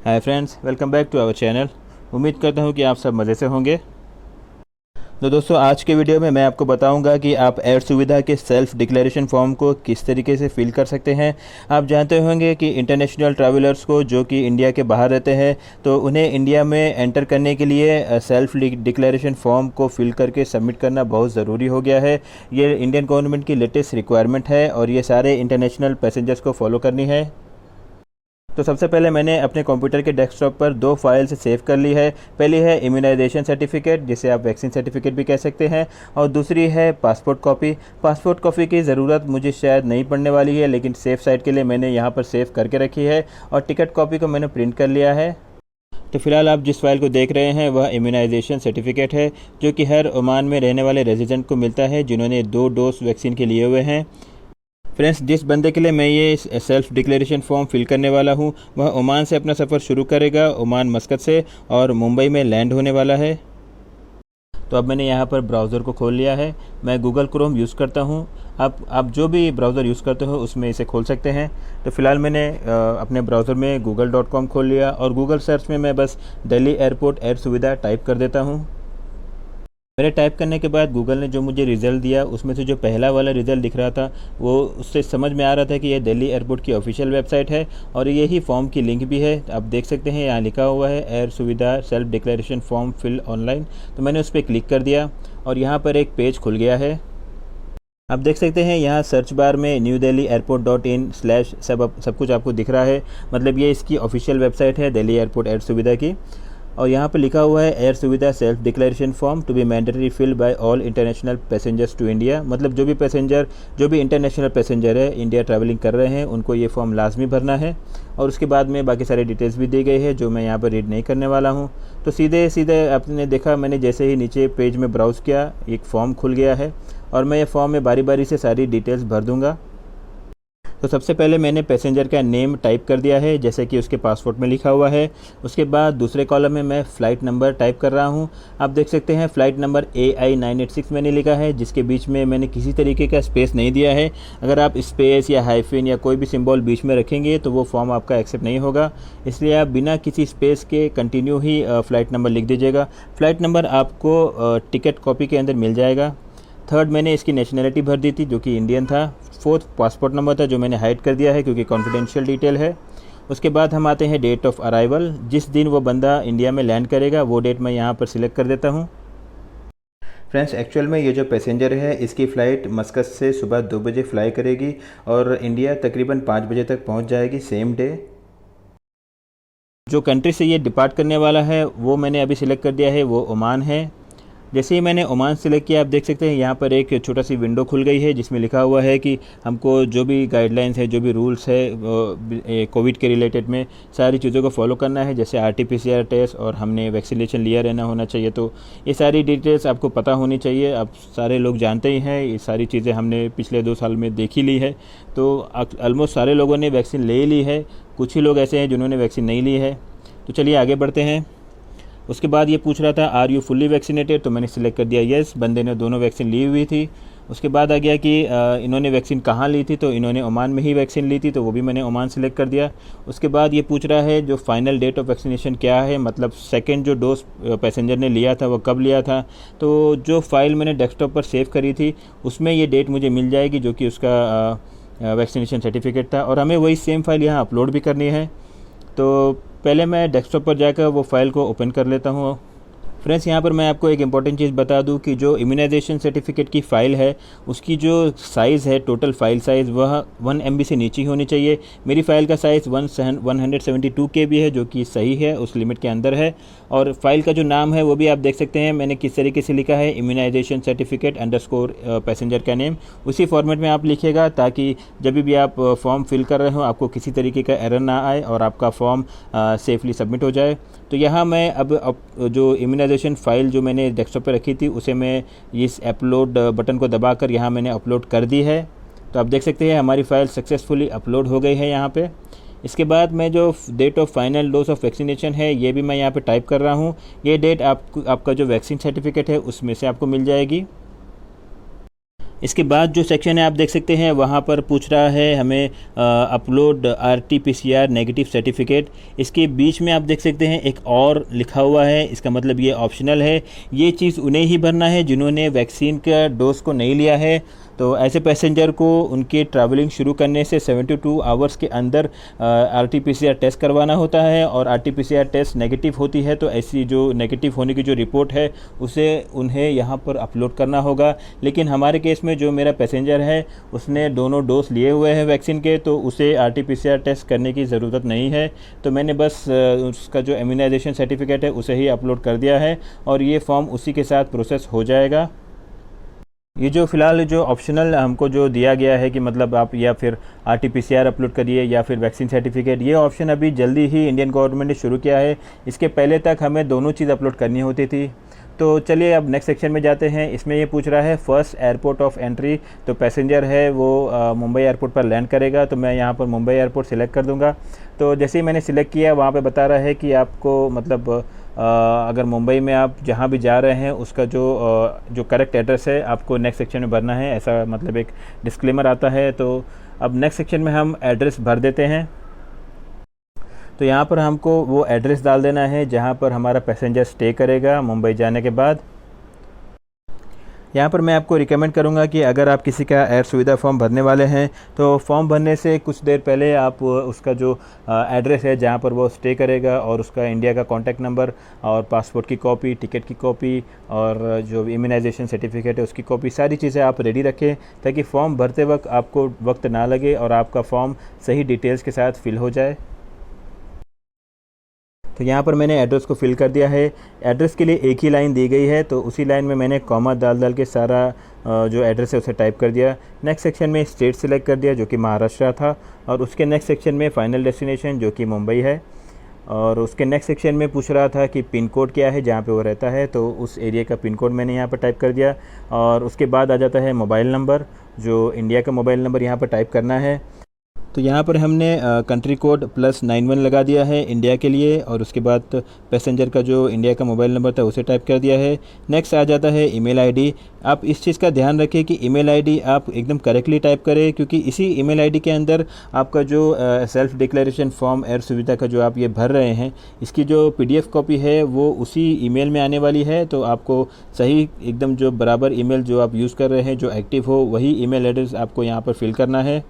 Hi friends, welcome back to our channel. उम्मीद करता हूँ कि आप सब मज़े से होंगे। तो दोस्तों, आज के वीडियो में मैं आपको बताऊंगा कि आप एयर सुविधा के सेल्फ डिक्लेरेशन फॉर्म को किस तरीके से फिल कर सकते हैं। आप जानते होंगे कि इंटरनेशनल ट्रैवलर्स को जो कि इंडिया के बाहर रहते हैं, तो उन्हें इंडिया में एंटर करने के लिए सेल्फ डिक्लेरेशन फॉर्म को फिल करके सबमिट करना बहुत ज़रूरी हो गया है। ये इंडियन गवर्नमेंट की लेटेस्ट रिक्वायरमेंट है और ये सारे इंटरनेशनल पैसेंजर्स को फॉलो करनी है। तो सबसे पहले मैंने अपने कंप्यूटर के डेस्कटॉप पर दो फाइल्स सेव कर ली है। पहली है इम्यूनाइजेशन सर्टिफिकेट, जिसे आप वैक्सीन सर्टिफिकेट भी कह सकते हैं, और दूसरी है पासपोर्ट कॉपी। पासपोर्ट कॉपी की ज़रूरत मुझे शायद नहीं पड़ने वाली है, लेकिन सेफ साइड के लिए मैंने यहाँ पर सेव करके रखी है, और टिकट कॉपी को मैंने प्रिंट कर लिया है। तो फिलहाल आप जिस फाइल को देख रहे हैं वह इम्यूनाइजेशन सर्टिफिकेट है, जो कि हर ओमान में रहने वाले रेजिडेंट को मिलता है जिन्होंने 2 डोज वैक्सीन के लिए हुए हैं। फ्रेंड्स, जिस बंदे के लिए मैं ये सेल्फ डिक्लेरेशन फॉर्म फिल करने वाला हूँ वह ओमान से अपना सफ़र शुरू करेगा, ओमान मस्कत से, और मुंबई में लैंड होने वाला है। तो अब मैंने यहाँ पर ब्राउज़र को खोल लिया है। मैं गूगल क्रोम यूज़ करता हूँ। आप जो भी ब्राउज़र यूज़ करते हो उसमें इसे खोल सकते हैं। तो फ़िलहाल मैंने अपने ब्राउज़र में google.com खोल लिया, और गूगल सर्च में मैं बस दिल्ली एयरपोर्ट एयर सुविधा टाइप कर देता हूँ। मेरे टाइप करने के बाद गूगल ने जो मुझे रिज़ल्ट दिया उसमें से जो पहला वाला रिज़ल्ट दिख रहा था वो उससे समझ में आ रहा था कि यह दिल्ली एयरपोर्ट की ऑफिशियल वेबसाइट है, और यही फॉर्म की लिंक भी है। आप देख सकते हैं यहाँ लिखा हुआ है air Suvidha self declaration form fill online. तो मैंने उस पर क्लिक कर दिया और यहाँ पर एक पेज खुल गया है। आप देख सकते हैं यहाँ सर्च बार में newdelhieairport.in/ सब कुछ आपको दिख रहा है। मतलब ये इसकी ऑफिशियल वेबसाइट है दिल्ली एयरपोर्ट एयर सुविधा की। और यहाँ पर लिखा हुआ है air Suvidha self declaration form to be mandatory fill by all international passengers to India. मतलब जो भी इंटरनेशनल पैसेंजर है, इंडिया ट्रैवलिंग कर रहे हैं, उनको ये फॉर्म लाजमी भरना है। और उसके बाद में बाकी सारी डिटेल्स भी दी गई है जो मैं यहाँ पर रीड नहीं करने वाला हूँ। तो सीधे आपने देखा, मैंने जैसे ही नीचे पेज में ब्राउज़ किया एक फ़ॉर्म खुल गया है, और मैं ये फॉर्म में बारी बारी से सारी डिटेल्स भर दूँगा। तो सबसे पहले मैंने पैसेंजर का नेम टाइप कर दिया है, जैसे कि उसके पासपोर्ट में लिखा हुआ है। उसके बाद दूसरे कॉलम में मैं फ़्लाइट नंबर टाइप कर रहा हूँ। आप देख सकते हैं फ़्लाइट नंबर AI986 मैंने लिखा है, जिसके बीच में मैंने किसी तरीके का स्पेस नहीं दिया है। अगर आप स्पेस या हाइफिन या कोई भी सिंबल बीच में रखेंगे तो वो फॉर्म आपका एक्सेप्ट नहीं होगा, इसलिए आप बिना किसी स्पेस के कंटिन्यू ही फ़्लाइट नंबर लिख दीजिएगा। फ़्लाइट नंबर आपको टिकट कॉपी के अंदर मिल जाएगा। थर्ड, मैंने इसकी नेशनलिटी भर दी थी जो कि इंडियन था। फोर्थ, पासपोर्ट नंबर था जो मैंने हाइड कर दिया है क्योंकि कॉन्फिडेंशियल डिटेल है। उसके बाद हम आते हैं डेट ऑफ अराइवल। जिस दिन वो बंदा इंडिया में लैंड करेगा वो डेट मैं यहाँ पर सिलेक्ट कर देता हूँ। फ्रेंड्स, एक्चुअल में ये जो पैसेंजर है इसकी फ़्लाइट मस्कत से सुबह 2 बजे फ्लाई करेगी और इंडिया तकरीबन 5 बजे तक पहुँच जाएगी सेम डे। जो कंट्री से ये डिपार्ट करने वाला है वो मैंने अभी सिलेक्ट कर दिया है, वो ओमान है। जैसे ही मैंने ओमान सेलेक्ट किया, आप देख सकते हैं यहाँ पर एक छोटा सी विंडो खुल गई है जिसमें लिखा हुआ है कि हमको जो भी गाइडलाइंस है, जो भी रूल्स है कोविड के रिलेटेड में, सारी चीज़ों को फॉलो करना है। जैसे RT-PCR टेस्ट, और हमने वैक्सीनेशन लिया रहना होना चाहिए। तो ये सारी डिटेल्स आपको पता होनी चाहिए। आप सारे लोग जानते ही हैं, ये सारी चीज़ें हमने पिछले 2 साल में देखी ली है। तो ऑलमोस्ट सारे लोगों ने वैक्सीन ले ली है, कुछ ही लोग ऐसे हैं जिन्होंने वैक्सीन नहीं ली है। तो चलिए आगे बढ़ते हैं। उसके बाद ये पूछ रहा था आर यू फुल्ली वैक्सीनेटेड, तो मैंने सिलेक्ट कर दिया येस। बंदे ने दोनों वैक्सीन ली हुई थी। उसके बाद आ गया कि इन्होंने वैक्सीन कहाँ ली थी, तो इन्होंने ओमान में ही वैक्सीन ली थी, तो वो भी मैंने ओमान सेलेक्ट कर दिया। उसके बाद ये पूछ रहा है जो फाइनल डेट ऑफ वैक्सीनेशन क्या है, मतलब सेकंड जो डोज पैसेंजर ने लिया था वो कब लिया था। तो जो फाइल मैंने डेस्कटॉप पर सेव करी थी उसमें ये डेट मुझे मिल जाएगी जो कि उसका वैक्सीनेशन सर्टिफिकेट था, और हमें वही सेम फाइल यहाँ अपलोड भी करनी है। तो पहले मैं डेस्कटॉप पर जाकर वो फाइल को ओपन कर लेता हूँ। फ्रेंड्स, यहाँ पर मैं आपको एक इम्पॉर्टेंट चीज़ बता दूँ कि जो इम्यूनाइजेशन सर्टिफिकेट की फ़ाइल है उसकी जो साइज़ है, टोटल फाइल साइज़, वह 1 MB से नीचे होनी चाहिए। मेरी फ़ाइल का साइज़ 172 KB है, जो कि सही है, उस लिमिट के अंदर है। और फाइल का जो नाम है वो भी आप देख सकते हैं मैंने किस तरीके से लिखा है, इम्यूनाइजेशन सर्टिफिकेट _ पैसेंजर का नेम। उसी फॉर्मेट में आप लिखिएगा ताकि जब भी आप फॉर्म फिल कर रहे हो आपको किसी तरीके का एरर ना आए और आपका फॉर्म सेफली सबमिट हो जाए। तो यहाँ मैं अब जो इम्यूनाइजेशन फ़ाइल जो मैंने डेस्कटॉप पे रखी थी उसे मैं इस अपलोड बटन को दबाकर यहाँ मैंने अपलोड कर दी है। तो आप देख सकते हैं हमारी फ़ाइल सक्सेसफुली अपलोड हो गई है यहाँ पे। इसके बाद मैं जो date of final dose of vaccination है ये भी मैं यहाँ पे टाइप कर रहा हूँ। ये डेट आपका जो वैक्सीन सर्टिफिकेट है उसमें से आपको मिल जाएगी। इसके बाद जो सेक्शन है आप देख सकते हैं, वहाँ पर पूछ रहा है हमें अपलोड RT-PCR नेगेटिव सर्टिफिकेट। इसके बीच में आप देख सकते हैं एक और लिखा हुआ है, इसका मतलब ये ऑप्शनल है। ये चीज़ उन्हें ही भरना है जिन्होंने वैक्सीन का डोज को नहीं लिया है। तो ऐसे पैसेंजर को उनके ट्रैवलिंग शुरू करने से 72 आवर्स के अंदर RT-PCR टेस्ट करवाना होता है, और RT-PCR टेस्ट नेगेटिव होती है तो ऐसी जो नेगेटिव होने की जो रिपोर्ट है उसे उन्हें यहाँ पर अपलोड करना होगा। लेकिन हमारे केस में जो मेरा पैसेंजर है उसने दोनों डोज लिए हुए हैं वैक्सीन के, तो उसे RT-PCR टेस्ट करने की ज़रूरत नहीं है। तो मैंने बस उसका जो इम्यूनाइजेशन सर्टिफिकेट है उसे ही अपलोड कर दिया है, और ये फॉर्म उसी के साथ प्रोसेस हो जाएगा। ये जो फ़िलहाल जो ऑप्शनल हमको जो दिया गया है कि मतलब आप या फिर RT-PCR अपलोड करिए या फिर वैक्सीन सर्टिफिकेट, ये ऑप्शन अभी जल्दी ही इंडियन गवर्नमेंट ने शुरू किया है। इसके पहले तक हमें दोनों चीज़ अपलोड करनी होती थी। तो चलिए अब नेक्स्ट सेक्शन में जाते हैं। इसमें ये पूछ रहा है फर्स्ट एयरपोर्ट ऑफ एंट्री। तो पैसेंजर है वो मुंबई एयरपोर्ट पर लैंड करेगा, तो मैं यहाँ पर मुंबई एयरपोर्ट सिलेक्ट कर दूँगा। तो जैसे ही मैंने सिलेक्ट किया वहाँ पे बता रहा है कि आपको मतलब अगर मुंबई में आप जहाँ भी जा रहे हैं उसका जो करेक्ट एड्रेस है आपको नेक्स्ट सेक्शन में भरना है, ऐसा मतलब एक डिस्क्लेमर आता है। तो अब नेक्स्ट सेक्शन में हम एड्रेस भर देते हैं। तो यहाँ पर हमको वो एड्रेस डाल देना है जहाँ पर हमारा पैसेंजर स्टे करेगा मुंबई जाने के बाद। यहाँ पर मैं आपको रिकमेंड करूँगा कि अगर आप किसी का एयर सुविधा फॉर्म भरने वाले हैं तो फॉर्म भरने से कुछ देर पहले आप उसका जो एड्रेस है जहाँ पर वो स्टे करेगा और उसका इंडिया का कॉन्टैक्ट नंबर और पासपोर्ट की कॉपी, टिकट की कॉपी और जो इम्यूनाइजेशन सर्टिफिकेट है उसकी कॉपी, सारी चीज़ें आप रेडी रखें ताकि फ़ॉर्म भरते वक्त आपको वक्त ना लगे और आपका फॉर्म सही डिटेल्स के साथ फिल हो जाए। तो यहाँ पर मैंने एड्रेस को फिल कर दिया है। एड्रेस के लिए एक ही लाइन दी गई है, तो उसी लाइन में मैंने कॉमा डाल के सारा जो एड्रेस है उसे टाइप कर दिया। नेक्स्ट सेक्शन में स्टेट सिलेक्ट कर दिया जो कि महाराष्ट्र था, और उसके नेक्स्ट सेक्शन में फ़ाइनल डेस्टिनेशन जो कि मुंबई है, और उसके नेक्स्ट सेक्शन में पूछ रहा था कि पिन कोड क्या है जहाँ पे वो रहता है, तो उस एरिया का पिन कोड मैंने यहाँ पर टाइप कर दिया। और उसके बाद आ जाता है मोबाइल नंबर, जो इंडिया का मोबाइल नंबर यहाँ पर टाइप करना है। तो यहाँ पर हमने कंट्री कोड +91 लगा दिया है इंडिया के लिए, और उसके बाद पैसेंजर का जो इंडिया का मोबाइल नंबर था उसे टाइप कर दिया है। नेक्स्ट आ जाता है ईमेल आईडी। आप इस चीज़ का ध्यान रखें कि ईमेल आईडी आप एकदम करेक्टली टाइप करें, क्योंकि इसी ईमेल आईडी के अंदर आपका जो सेल्फ डिक्लेरेशन फॉर्म एयर सुविधा का जो आप ये भर रहे हैं इसकी जो PDF कॉपी है वो उसी ईमेल में आने वाली है। तो आपको सही एकदम जो बराबर ईमेल जो आप यूज़ कर रहे हैं जो एक्टिव हो वही ईमेल एड्रेस आपको यहाँ पर फिल करना है।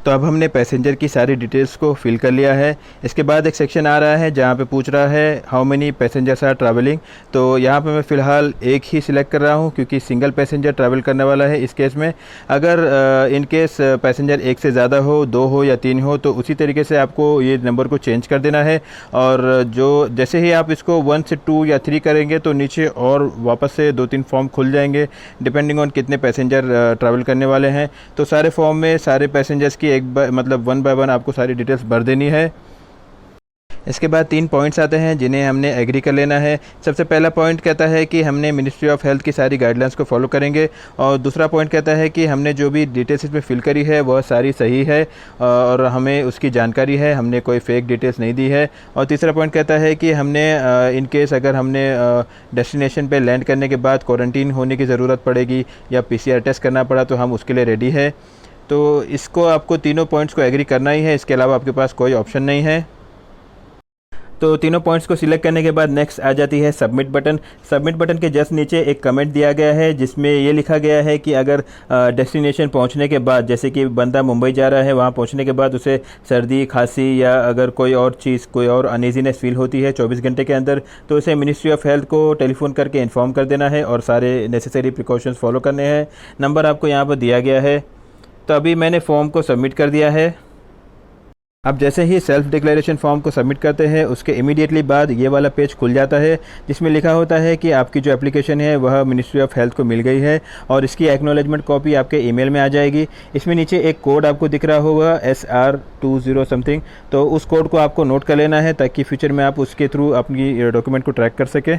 तो अब हमने पैसेंजर की सारी डिटेल्स को फिल कर लिया है। इसके बाद एक सेक्शन आ रहा है जहाँ पे पूछ रहा है how many passengers are travelling. तो यहाँ पे मैं फ़िलहाल एक ही सिलेक्ट कर रहा हूँ क्योंकि सिंगल पैसेंजर ट्रैवल करने वाला है इस केस में। अगर इन केस पैसेंजर एक से ज़्यादा हो, 2 हो या 3 हो, तो उसी तरीके से आपको ये नंबर को चेंज कर देना है। और जो जैसे ही आप इसको 1 से 2 या 3 करेंगे तो नीचे और वापस से 2-3 फॉर्म खुल जाएंगे डिपेंडिंग ऑन कितने पैसेंजर ट्रैवल करने वाले हैं। तो सारे फॉर्म में सारे पैसेंजर्स की मतलब 1 बाय 1 आपको सारी डिटेल्स भर देनी है। इसके बाद 3 पॉइंट्स आते हैं जिन्हें हमने एग्री कर लेना है। सबसे पहला पॉइंट कहता है कि हमने मिनिस्ट्री ऑफ हेल्थ की सारी गाइडलाइंस को फॉलो करेंगे, और दूसरा पॉइंट कहता है कि हमने जो भी डिटेल्स इसमें फिल करी है वह सारी सही है और हमें उसकी जानकारी है, हमने कोई फेक डिटेल्स नहीं दी है। और तीसरा पॉइंट कहता है कि हमने इन केस अगर हमने डेस्टिनेशन पे लैंड करने के बाद क्वारंटीन होने की ज़रूरत पड़ेगी या PCR टेस्ट करना पड़ा तो हम उसके लिए रेडी है। तो इसको आपको तीनों पॉइंट्स को एग्री करना ही है, इसके अलावा आपके पास कोई ऑप्शन नहीं है। तो तीनों पॉइंट्स को सिलेक्ट करने के बाद नेक्स्ट आ जाती है सबमिट बटन। सबमिट बटन के जस्ट नीचे एक कमेंट दिया गया है जिसमें ये लिखा गया है कि अगर डेस्टिनेशन पहुंचने के बाद, जैसे कि बंदा मुंबई जा रहा है, वहां पहुंचने के बाद उसे सर्दी, खांसी या अगर कोई और चीज़, कोई और अनईजीनेस फील होती है 24 घंटे के अंदर, तो उसे मिनिस्ट्री ऑफ हेल्थ को टेलीफोन करके इन्फॉर्म कर देना है और सारे नेसेसरी प्रिकॉशंस फॉलो करने हैं। नंबर आपको यहाँ पर दिया गया है। तो अभी मैंने फॉर्म को सबमिट कर दिया है। अब जैसे ही सेल्फ डिक्लेरेशन फॉर्म को सबमिट करते हैं उसके इमीडिएटली बाद ये वाला पेज खुल जाता है जिसमें लिखा होता है कि आपकी जो एप्लीकेशन है वह मिनिस्ट्री ऑफ हेल्थ को मिल गई है और इसकी एक्नॉलेजमेंट कॉपी आपके ईमेल में आ जाएगी। इसमें नीचे एक कोड आपको दिख रहा होगा SR20 समथिंग, तो उस कोड को आपको नोट कर लेना है ताकि फ्यूचर में आप उसके थ्रू अपनी डॉक्यूमेंट को ट्रैक कर सकें।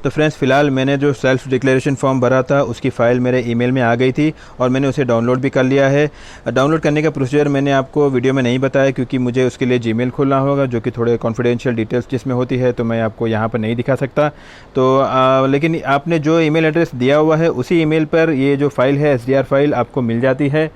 तो फ्रेंड्स फ़िलहाल मैंने जो सेल्फ़ डिक्लेरेशन फॉर्म भरा था उसकी फ़ाइल मेरे ईमेल में आ गई थी और मैंने उसे डाउनलोड भी कर लिया है। डाउनलोड करने का प्रोसीजर मैंने आपको वीडियो में नहीं बताया क्योंकि मुझे उसके लिए जीमेल खोलना होगा जो कि थोड़े कॉन्फिडेंशियल डिटेल्स जिसमें होती है, तो मैं आपको यहाँ पर नहीं दिखा सकता। तो लेकिन आपने जो ईमेल एड्रेस दिया हुआ है उसी ईमेल पर ये जो फ़ाइल है SDR फाइल आपको मिल जाती है।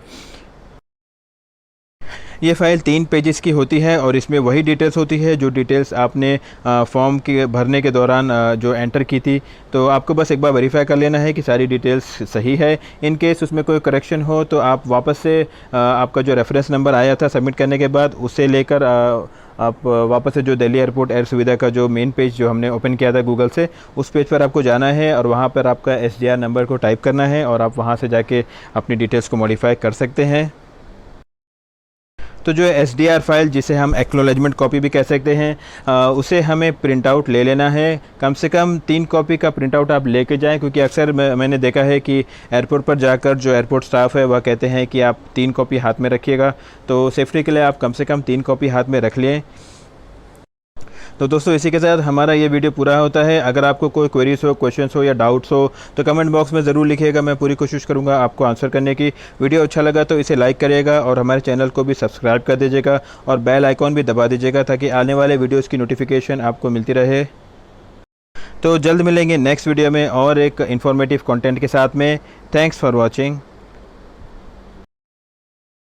ये फ़ाइल 3 पेजेस की होती है और इसमें वही डिटेल्स होती है जो डिटेल्स आपने फॉर्म के भरने के दौरान जो एंटर की थी। तो आपको बस एक बार वेरीफाई कर लेना है कि सारी डिटेल्स सही है। इन केस उसमें कोई करेक्शन हो तो आप वापस से आपका जो रेफरेंस नंबर आया था सबमिट करने के बाद उससे लेकर आप वापस से जो दिल्ली एयरपोर्ट एयर सुविधा का जो मेन पेज जो हमने ओपन किया था गूगल से, उस पेज पर आपको जाना है और वहाँ पर आपका SDR नंबर को टाइप करना है और आप वहाँ से जाके अपनी डिटेल्स को मॉडिफाई कर सकते हैं। तो जो SDR फाइल जिसे हम एक्नॉलेजमेंट कॉपी भी कह सकते हैं, उसे हमें प्रिंट आउट ले लेना है। कम से कम 3 कॉपी का प्रिंट आउट आप लेके जाएं क्योंकि अक्सर मैंने देखा है कि एयरपोर्ट पर जाकर जो एयरपोर्ट स्टाफ है वह कहते हैं कि आप 3 कॉपी हाथ में रखिएगा। तो सेफ्टी के लिए आप कम से कम 3 कॉपी हाथ में रख लें। तो दोस्तों इसी के साथ हमारा ये वीडियो पूरा होता है। अगर आपको कोई क्वेरीज हो, क्वेश्चंस हो या डाउट्स हो तो कमेंट बॉक्स में ज़रूर लिखिएगा, मैं पूरी कोशिश करूँगा आपको आंसर करने की। वीडियो अच्छा लगा तो इसे लाइक करिएगा और हमारे चैनल को भी सब्सक्राइब कर दीजिएगा और बेल आइकॉन भी दबा दीजिएगा ताकि आने वाले वीडियोज़ की नोटिफिकेशन आपको मिलती रहे। तो जल्द मिलेंगे नेक्स्ट वीडियो में और एक इन्फॉर्मेटिव कंटेंट के साथ में। Thanks for watching.